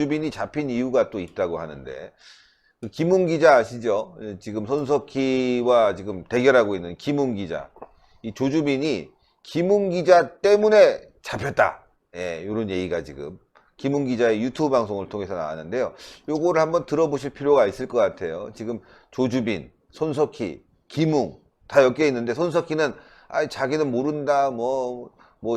조주빈이 잡힌 이유가 또 있다고 하는데, 김웅 기자 아시죠? 지금 손석희와 지금 대결하고 있는 김웅 기자. 이 조주빈이 김웅 기자 때문에 잡혔다. 예, 이런 얘기가 지금 김웅 기자의 유튜브 방송을 통해서 나왔는데요. 요거를 한번 들어보실 필요가 있을 것 같아요. 지금 조주빈, 손석희, 김웅 다 엮여 있는데, 손석희는 자기는 모른다, 뭐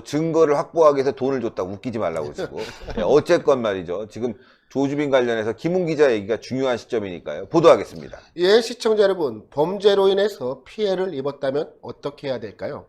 증거를 확보하기 위해서 돈을 줬다고, 웃기지 말라고 치고. 예, 어쨌건 말이죠. 지금 조주빈 관련해서 김웅 기자 얘기가 중요한 시점이니까요. 보도하겠습니다. 예, 시청자 여러분, 범죄로 인해서 피해를 입었다면 어떻게 해야 될까요?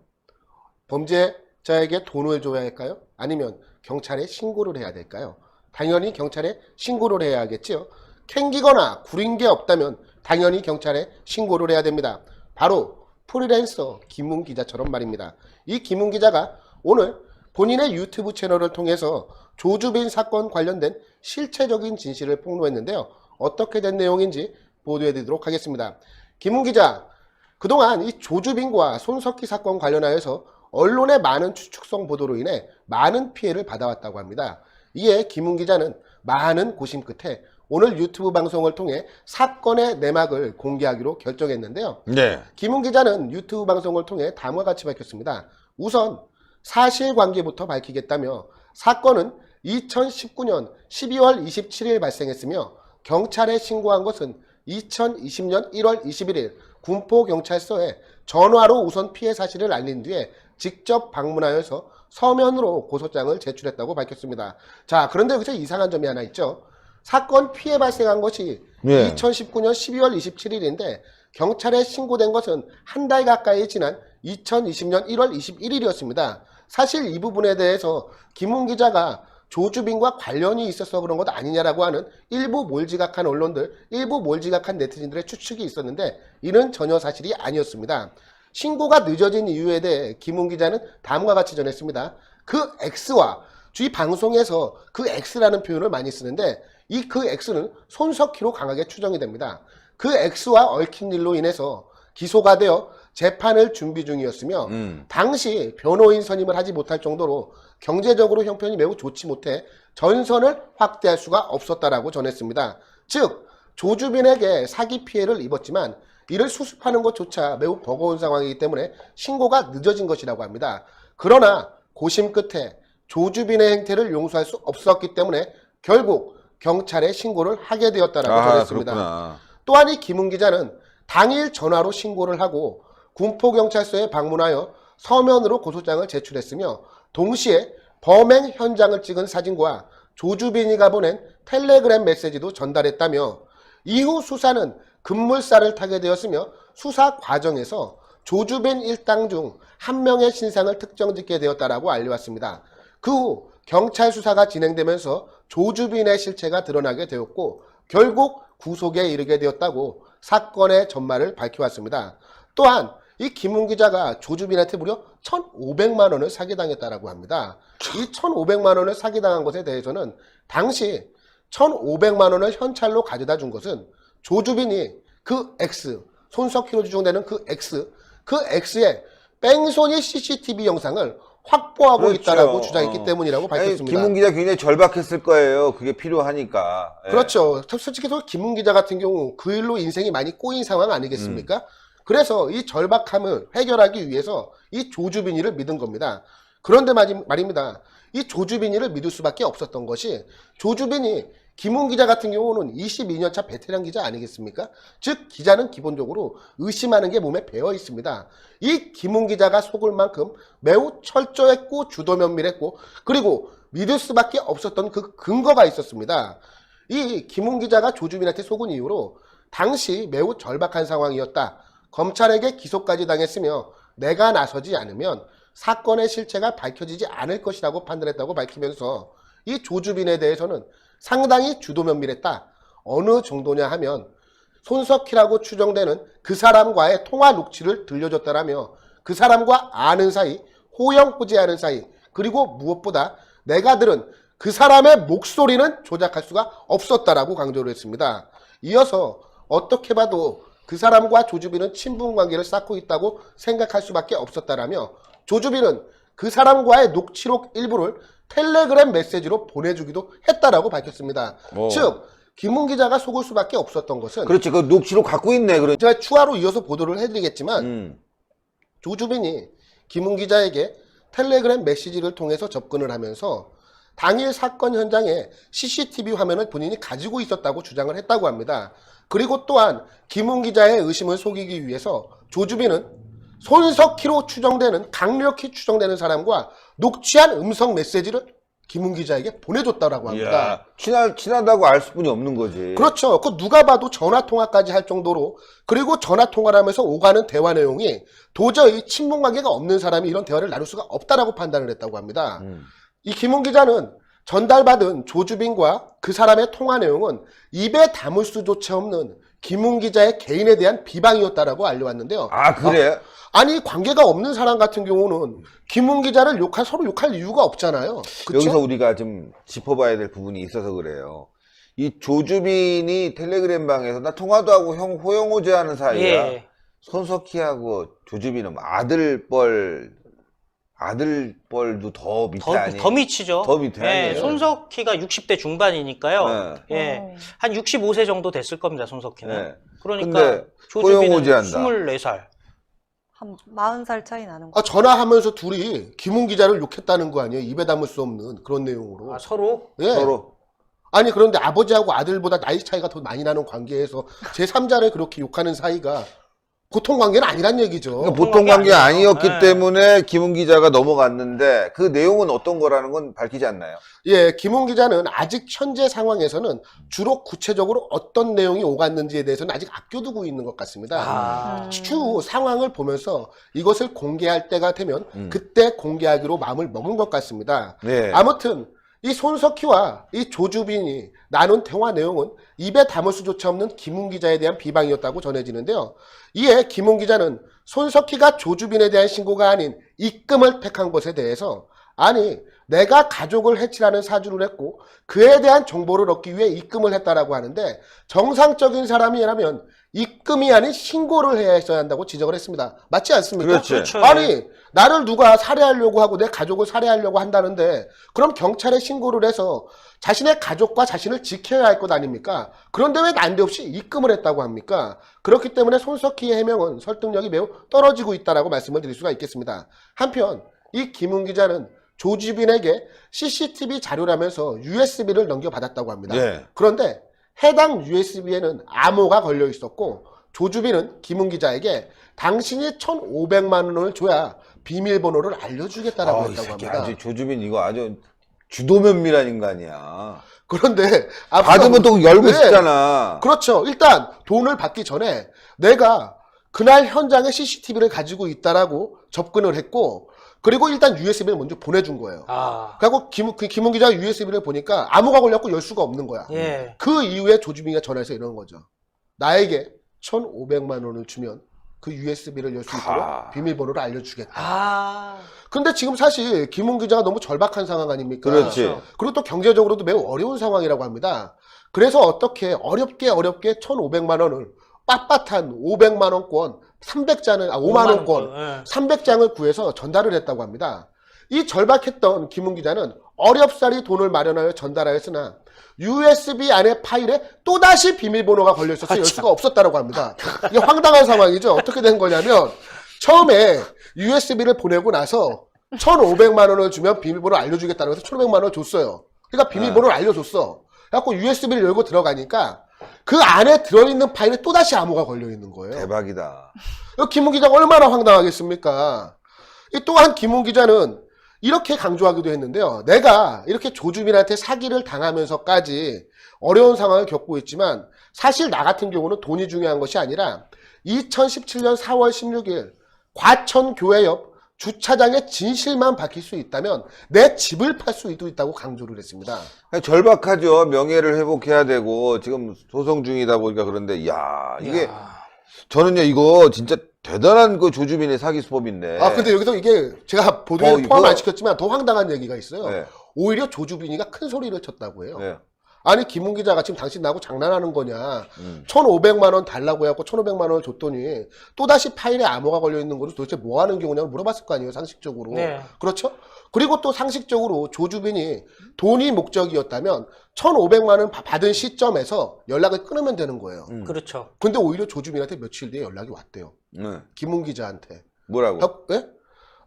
범죄자에게 돈을 줘야 할까요? 아니면 경찰에 신고를 해야 될까요? 당연히 경찰에 신고를 해야 하겠지요. 캥기거나 구린 게 없다면 당연히 경찰에 신고를 해야 됩니다. 바로 프리랜서 김웅 기자처럼 말입니다. 이 김웅 기자가 오늘 본인의 유튜브 채널을 통해서 조주빈 사건 관련된 실체적인 진실을 폭로했는데요. 어떻게 된 내용인지 보도해드리도록 하겠습니다. 김웅 기자, 그동안 이 조주빈과 손석희 사건 관련하여서 언론의 많은 추측성 보도로 인해 많은 피해를 받아왔다고 합니다. 이에 김웅 기자는 많은 고심 끝에 오늘 유튜브 방송을 통해 사건의 내막을 공개하기로 결정했는데요. 네. 김웅 기자는 유튜브 방송을 통해 다음과 같이 밝혔습니다. 우선 사실관계부터 밝히겠다며, 사건은 2019년 12월 27일 발생했으며 경찰에 신고한 것은 2020년 1월 21일 군포경찰서에 전화로 우선 피해 사실을 알린 뒤에 직접 방문하여서 서면으로 고소장을 제출했다고 밝혔습니다. 자, 그런데 여기서 이상한 점이 하나 있죠. 사건 피해 발생한 것이 2019년 12월 27일인데 경찰에 신고된 것은 한 달 가까이 지난 2020년 1월 21일이었습니다. 사실 이 부분에 대해서 김웅 기자가 조주빈과 관련이 있어서 그런 것 아니냐라고 하는 일부 몰지각한 언론들, 일부 몰지각한 네티즌들의 추측이 있었는데 이는 전혀 사실이 아니었습니다. 신고가 늦어진 이유에 대해 김웅 기자는 다음과 같이 전했습니다. 그 X와 주위 방송에서 그 X라는 표현을 많이 쓰는데 이 그 X는 손석희로 강하게 추정이 됩니다. 그 X와 얽힌 일로 인해서 기소가 되어 재판을 준비 중이었으며 당시 변호인 선임을 하지 못할 정도로 경제적으로 형편이 매우 좋지 못해 전선을 확대할 수가 없었다라고 전했습니다. 즉 조주빈에게 사기 피해를 입었지만 이를 수습하는 것조차 매우 버거운 상황이기 때문에 신고가 늦어진 것이라고 합니다. 그러나 고심 끝에 조주빈의 행태를 용서할 수 없었기 때문에 결국 경찰에 신고를 하게 되었다라고 전했습니다. 그렇구나. 또한 이 김웅 기자는 당일 전화로 신고를 하고 군포경찰서에 방문하여 서면으로 고소장을 제출했으며 동시에 범행 현장을 찍은 사진과 조주빈이가 보낸 텔레그램 메시지도 전달했다며, 이후 수사는 급물살을 타게 되었으며 수사 과정에서 조주빈 일당 중 한 명의 신상을 특정짓게 되었다라고 알려왔습니다. 그 후 경찰 수사가 진행되면서 조주빈의 실체가 드러나게 되었고 결국 구속에 이르게 되었다고 사건의 전말을 밝혀왔습니다. 또한 이 김웅 기자가 조주빈한테 무려 1,500만 원을 사기당했다라고 합니다. 이 1,500만 원을 사기당한 것에 대해서는 당시 1,500만 원을 현찰로 가져다 준 것은 조주빈이 그 X, 손석희로 추정되는 그 X의 뺑소니 CCTV 영상을 확보하고 그렇죠. 있다라고 주장했기 때문이라고 밝혔습니다. 김웅 기자 굉장히 절박했을 거예요. 그게 필요하니까. 예. 그렇죠. 솔직히 김웅 기자 같은 경우 그 일로 인생이 많이 꼬인 상황 아니겠습니까? 그래서 이 절박함을 해결하기 위해서 이 조주빈이를 믿은 겁니다. 그런데 말입니다. 이 조주빈이를 믿을 수밖에 없었던 것이, 조주빈이 김웅 기자 같은 경우는 22년차 베테랑 기자 아니겠습니까? 즉 기자는 기본적으로 의심하는 게 몸에 배어 있습니다. 이 김웅 기자가 속을 만큼 매우 철저했고 주도면밀했고 그리고 믿을 수밖에 없었던 그 근거가 있었습니다. 이 김웅 기자가 조주빈한테 속은 이유로 당시 매우 절박한 상황이었다. 검찰에게 기소까지 당했으며 내가 나서지 않으면 사건의 실체가 밝혀지지 않을 것이라고 판단했다고 밝히면서 이 조주빈에 대해서는 상당히 주도면밀했다. 어느 정도냐 하면 손석희라고 추정되는 그 사람과의 통화 녹취를 들려줬다라며 그 사람과 아는 사이, 호영호재하는 사이, 그리고 무엇보다 내가 들은 그 사람의 목소리는 조작할 수가 없었다라고 강조를 했습니다. 이어서 어떻게 봐도 그 사람과 조주빈은 친분관계를 쌓고 있다고 생각할 수밖에 없었다라며 조주빈은 그 사람과의 녹취록 일부를 텔레그램 메시지로 보내주기도 했다라고 밝혔습니다. 어. 즉 김웅 기자가 속을 수밖에 없었던 것은 그렇지. 그 녹취록 갖고 있네. 그런. 제가 추가로 이어서 보도를 해드리겠지만 조주빈이 김웅 기자에게 텔레그램 메시지를 통해서 접근을 하면서 당일 사건 현장에 CCTV 화면을 본인이 가지고 있었다고 주장을 했다고 합니다. 그리고 또한 김웅 기자의 의심을 속이기 위해서 조주빈은 손석희로 추정되는 강력히 추정되는 사람과 녹취한 음성 메시지를 김웅 기자에게 보내줬다고 합니다. 이야, 친하다고 알 수뿐이 없는 거지. 그렇죠. 그 누가 봐도 전화 통화까지 할 정도로, 그리고 전화 통화를 하면서 오가는 대화 내용이 도저히 친분 관계가 없는 사람이 이런 대화를 나눌 수가 없다라고 판단을 했다고 합니다. 이 김웅 기자는 전달받은 조주빈과 그 사람의 통화 내용은 입에 담을 수조차 없는 김웅 기자의 개인에 대한 비방이었다라고 알려왔는데요. 아, 그래? 아니 관계가 없는 사람 같은 경우는 김웅 기자를 서로 욕할 이유가 없잖아요. 그쵸? 여기서 우리가 좀 짚어봐야 될 부분이 있어서 그래요. 이 조주빈이 텔레그램 방에서 나 통화도 하고 형 호영호제하는 사이야. 예. 손석희하고 조주빈은 아들뻘도 더 밑에 아니에요? 더 미치죠. 더 밑에 예, 아니에요? 손석희가 60대 중반이니까요. 네. 예, 한 65세 정도 됐을 겁니다, 손석희는. 네. 그러니까 근데 조주빈은 호영호제한다. 24살. 한 40살 차이 나는 거. 전화하면서 둘이 김웅 기자를 욕했다는 거 아니에요? 입에 담을 수 없는 그런 내용으로. 아, 서로? 예. 서로. 아니 그런데 아버지하고 아들보다 나이 차이가 더 많이 나는 관계에서 제3자를 그렇게 욕하는 사이가 보통 관계는 아니란 얘기죠. 그러니까 보통 관계 관계 아니었기 아니에요. 때문에 김웅 기자가 넘어갔는데 그 내용은 어떤 거라는 건 밝히지 않나요? 예, 김웅 기자는 아직 현재 상황에서는 주로 구체적으로 어떤 내용이 오갔는지에 대해서는 아직 아껴두고 있는 것 같습니다. 아, 추후 상황을 보면서 이것을 공개할 때가 되면 그때 공개하기로 마음을 먹은 것 같습니다. 네. 아무튼 이 손석희와 이 조주빈이 나눈 대화 내용은 입에 담을 수조차 없는 김웅 기자에 대한 비방이었다고 전해지는데요. 이에 김웅 기자는 손석희가 조주빈에 대한 신고가 아닌 입금을 택한 것에 대해서 아니 내가 가족을 해치라는 사주를 했고 그에 대한 정보를 얻기 위해 입금을 했다라고 하는데 정상적인 사람이라면 입금이 아닌 신고를 해야 했어야 한다고 지적을 했습니다. 맞지 않습니까? 그렇지. 그렇죠. 아니 나를 누가 살해하려고 하고 내 가족을 살해하려고 한다는데 그럼 경찰에 신고를 해서 자신의 가족과 자신을 지켜야 할 것 아닙니까? 그런데 왜 난데없이 입금을 했다고 합니까? 그렇기 때문에 손석희의 해명은 설득력이 매우 떨어지고 있다라고 말씀을 드릴 수가 있겠습니다. 한편 이 김웅 기자는 조주빈에게 CCTV 자료라면서 USB를 넘겨받았다고 합니다. 예. 그런데 해당 USB에는 암호가 걸려 있었고 조주빈은 김웅 기자에게 당신이 1,500만 원을 줘야 비밀번호를 알려주겠다라고 이 했다고 새끼 합니다. 아주 조주빈 이거 아주 주도면밀한 인간이야. 그런데 받으면 또 열고 네. 싶잖아. 그렇죠. 일단 돈을 받기 전에 내가 그날 현장에 CCTV를 가지고 있다라고 접근을 했고 그리고 일단 USB를 먼저 보내준 거예요. 아, 그리고 김웅 기자 USB를 보니까 암호가 걸렸고 열 수가 없는 거야. 예. 그 이후에 조주빈이가 전화해서 이러는 거죠. 나에게 1,500만 원을 주면 그 USB를 열 수 있도록 비밀번호를 알려주겠다. 아, 근데 지금 사실 김웅 기자가 너무 절박한 상황 아닙니까? 그렇지. 그리고 또 경제적으로도 매우 어려운 상황이라고 합니다. 그래서 어떻게 어렵게 1,500만 원을 빳빳한 500만 원권 300장을 5만 원권 예. 300장을 구해서 전달을 했다고 합니다. 이 절박했던 김웅 기자는 어렵사리 돈을 마련하여 전달하였으나 USB 안에 파일에 또다시 비밀번호가 걸려 있어서 열 수가 없었다고 합니다. 이게 황당한 상황이죠. 어떻게 된 거냐면 처음에 USB를 보내고 나서 1,500만 원을 주면 비밀번호 알려주겠다고 해서 1,500만 원을 줬어요. 그러니까 비밀번호를 알려줬어. 그래갖고 USB를 열고 들어가니까 그 안에 들어있는 파일에 또다시 암호가 걸려있는 거예요. 대박이다. 김웅 기자가 얼마나 황당하겠습니까? 또한 김웅 기자는 이렇게 강조하기도 했는데요. 내가 이렇게 조주빈한테 사기를 당하면서까지 어려운 상황을 겪고 있지만 사실 나 같은 경우는 돈이 중요한 것이 아니라 2017년 4월 16일 과천교회 옆 주차장의 진실만 밝힐 수 있다면 내 집을 팔 수도 있다고 강조를 했습니다. 절박하죠. 명예를 회복해야 되고 지금 소송 중이다 보니까 그런데 이게 저는요 이거 진짜 대단한 그 조주빈의 사기 수법인데. 근데 여기서 이게 제가 보도에 이거- 포함 안 시켰지만 더 황당한 얘기가 있어요. 네. 오히려 조주빈이가 큰 소리를 쳤다고 해요. 네. 아니 김웅 기자가 지금 당신 나하고 장난하는 거냐. 1,500만 원 달라고 해갖고 1,500만 원을 줬더니 또다시 파일에 암호가 걸려있는 거를 도대체 뭐 하는 경우냐고 물어봤을 거 아니에요, 상식적으로. 네. 그렇죠? 그리고 또 상식적으로 조주빈이 돈이 목적이었다면 1,500만 원 받은 시점에서 연락을 끊으면 되는 거예요. 그렇죠. 근데 오히려 조주빈한테 며칠 뒤에 연락이 왔대요. 네. 김웅 기자한테. 뭐라고? 예?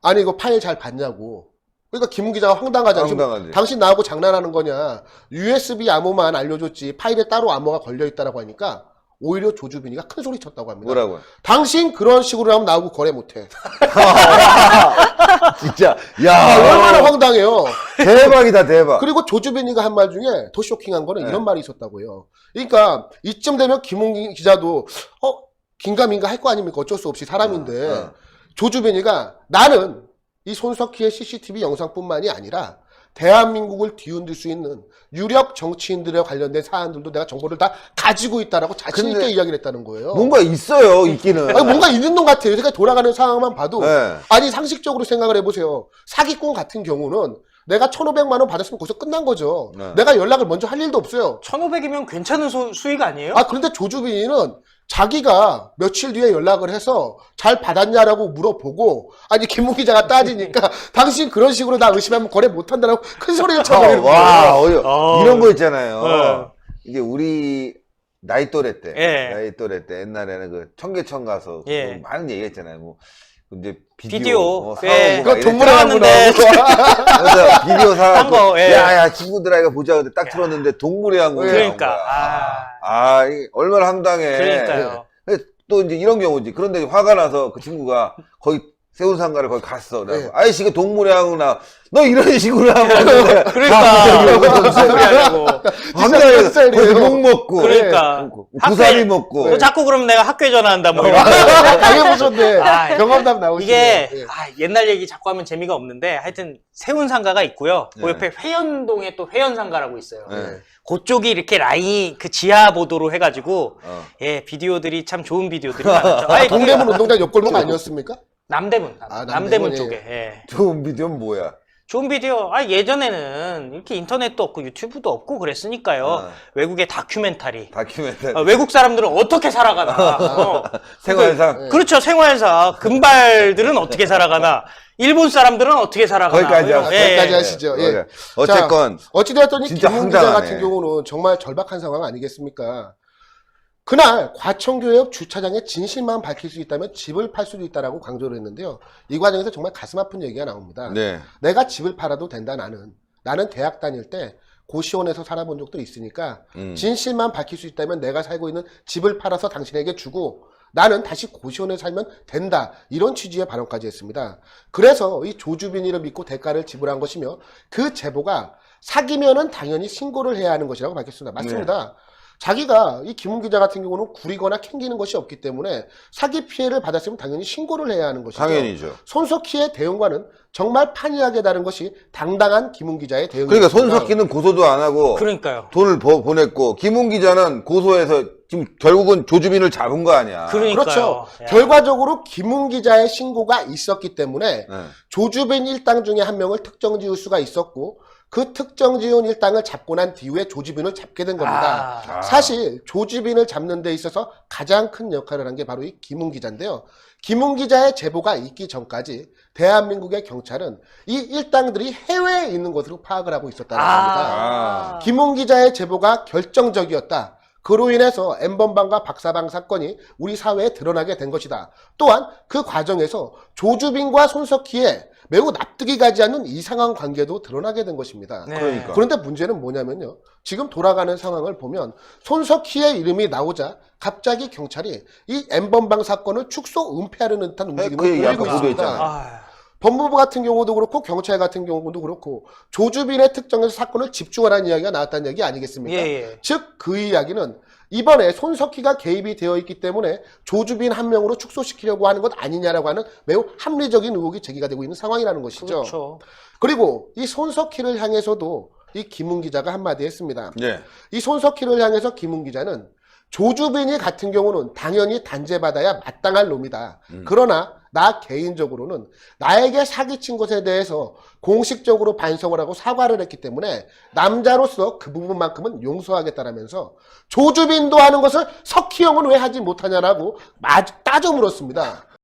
아니 이거 파일 잘 봤냐고. 그러니까 김웅 기자가 황당하잖아. 지금 황당하지. 당신 나하고 장난하는 거냐. USB 암호만 알려줬지 파일에 따로 암호가 걸려있다라고 하니까 오히려 조주빈이가 큰 소리 쳤다고 합니다. 뭐라고? 당신 그런 식으로 하면 나하고 거래 못해. 진짜 아, 야 얼마나 황당해요. 대박이다 대박. 그리고 조주빈이가 한 말 중에 더 쇼킹한 거는 네. 이런 말이 있었다고요. 그러니까 이쯤 되면 김웅 기자도 긴가민가 할 거 아닙니까? 어쩔 수 없이 사람인데 조주빈이가 나는 이 손석희의 CCTV 영상뿐만이 아니라 대한민국을 뒤흔들 수 있는 유력 정치인들에 관련된 사안들도 내가 정보를 다 가지고 있다라고 자신 있게 근데 이야기를 했다는 거예요. 뭔가 있어요 있기는. 아니, 뭔가 있는 놈 같아요. 그러니까 돌아가는 상황만 봐도 네. 아니 상식적으로 생각을 해보세요. 사기꾼 같은 경우는 내가 1,500만 원 받았으면 거기서 끝난 거죠. 네. 내가 연락을 먼저 할 일도 없어요. 1,500이면 괜찮은 수익 아니에요? 아 그런데 조주빈은 자기가 며칠 뒤에 연락을 해서 잘 받았냐라고 물어보고 아니 김웅 기자가 따지니까 당신 그런 식으로 나 의심하면 거래 못한다라고 큰 소리를 쳐버리는 거예요. 와 어. 이런 거 있잖아요. 어. 이게 우리 나이 또래 때, 예. 나이 또래 때 옛날에는 그 청계천 가서 예. 뭐 많은 얘기했잖아요. 뭐 이제 비디오. 사오고 예. 막 그거 이랬잖아요. 동물의 그래서 비디오 딴 사고 거, 예. 야야 친구들아 이거 보자 근데 딱 틀었는데 동물의 왕국이 그러니까. 나온 거야. 이게 얼마나 황당해. 그러니까요. 또 이제 이런 경우지. 그런데 화가 나서 그 친구가 거의 세운상가를 거기 갔어. 네. 아이씨가 동물의 왕국 너 이런 식으로 하면 그러니까. 무슨 소리 하냐고. 황당해. 스타일이에요. 거기서 욕 먹고 그러니까. 구사리 학교에- 먹고 너 자꾸 그러면 내가 학교에 전화한다 뭐 이런 거. 당해보셨네. 아, 경험담 나오시네. 이게 예. 옛날 얘기 자꾸 하면 재미가 없는데 하여튼 세운상가가 있고요. 그 네. 옆에 회원동에 또 회원상가라고 있어요. 네. 그쪽이 이렇게 라인이 그 지하 보도로 해가지고 예 비디오들이 참 좋은 비디오들이 많았죠. 아니, 동대문 운동장 옆골목 아니었습니까? 남대문 아, 남대문 남대문에. 쪽에 예. 좋은 비디오는 뭐야? 좋은 비디오. 예전에는 이렇게 인터넷도 없고 유튜브도 없고 그랬으니까요. 외국의 다큐멘터리. 다큐멘터리 외국 사람들은 어떻게 살아가나. 생활상 네. 그렇죠. 생활사. 금발들은 어떻게 살아가나. 일본 사람들은 어떻게 살아가나. 거기까지 뭐 이런- 하시죠. 거기까지 하시죠. 예. 네. 어쨌건 어찌되었든 이 진짜 김웅 기자 황당하네. 같은 경우는 정말 절박한 상황 아니겠습니까? 그날 과천교역 주차장에 진실만 밝힐 수 있다면 집을 팔 수도 있다라고 강조를 했는데요. 이 과정에서 정말 가슴 아픈 얘기가 나옵니다. 네. 내가 집을 팔아도 된다 나는 대학 다닐 때 고시원에서 살아본 적도 있으니까 진실만 밝힐 수 있다면 내가 살고 있는 집을 팔아서 당신에게 주고 나는 다시 고시원에 살면 된다. 이런 취지의 발언까지 했습니다. 그래서 이 조주빈이를 믿고 대가를 지불한 것이며 그 제보가 사기면은 당연히 신고를 해야 하는 것이라고 밝혔습니다. 맞습니다. 자기가 이 김웅 기자 같은 경우는 구리거나 캥기는 것이 없기 때문에 사기 피해를 받았으면 당연히 신고를 해야 하는 것이죠. 당연히죠. 손석희의 대응과는 정말 판이하게 다른 것이 당당한 김웅 기자의 대응입니다. 그러니까 손석희는 고소도 안 하고 그러니까요. 돈을 보냈고 김웅 기자는 고소해서 지금 결국은 조주빈을 잡은 거 아니야. 그러니까요. 그렇죠. 야. 결과적으로 김웅 기자의 신고가 있었기 때문에 네. 조주빈 일당 중에 한 명을 특정 지을 수가 있었고 그 특정 지은 일당을 잡고 난 뒤에 조주빈을 잡게 된 겁니다. 아. 사실 조주빈을 잡는 데 있어서 가장 큰 역할을 한 게 바로 이 김웅 기자인데요. 김웅 기자의 제보가 있기 전까지 대한민국의 경찰은 이 일당들이 해외에 있는 것으로 파악을 하고 있었다는 겁니다. 김웅 기자의 제보가 결정적이었다. 그로 인해서 엠번방과 박사방 사건이 우리 사회에 드러나게 된 것이다. 또한 그 과정에서 조주빈과 손석희의 매우 납득이 가지 않는 이상한 관계도 드러나게 된 것입니다. 네. 그러니까. 그런데 문제는 뭐냐면요. 지금 돌아가는 상황을 보면 손석희의 이름이 나오자 갑자기 경찰이 이 엠번방 사건을 축소 은폐하려는 듯한 움직임을 그 얘기 보이고 아까 있습니다. 보도했잖아요. 아, 법무부 같은 경우도 그렇고 경찰 같은 경우도 그렇고 조주빈의 특정해서 사건을 집중하라는 이야기가 나왔다는 얘기 아니겠습니까? 예. 즉 그 이야기는 이번에 손석희가 개입이 되어 있기 때문에 조주빈 한 명으로 축소시키려고 하는 것 아니냐라고 하는 매우 합리적인 의혹이 제기가 되고 있는 상황이라는 것이죠. 그렇죠. 그리고 이 손석희를 향해서도 이 김웅 기자가 한마디 했습니다. 네. 이 손석희를 향해서 김웅 기자는 조주빈이 같은 경우는 당연히 단죄받아야 마땅할 놈이다. 그러나 나 개인적으로는 나에게 사기친 것에 대해서 공식적으로 반성을 하고 사과를 했기 때문에 남자로서 그 부분만큼은 용서하겠다라면서 조주빈도 하는 것을 석희 형은 왜 하지 못하냐라고 따져 물었습니다.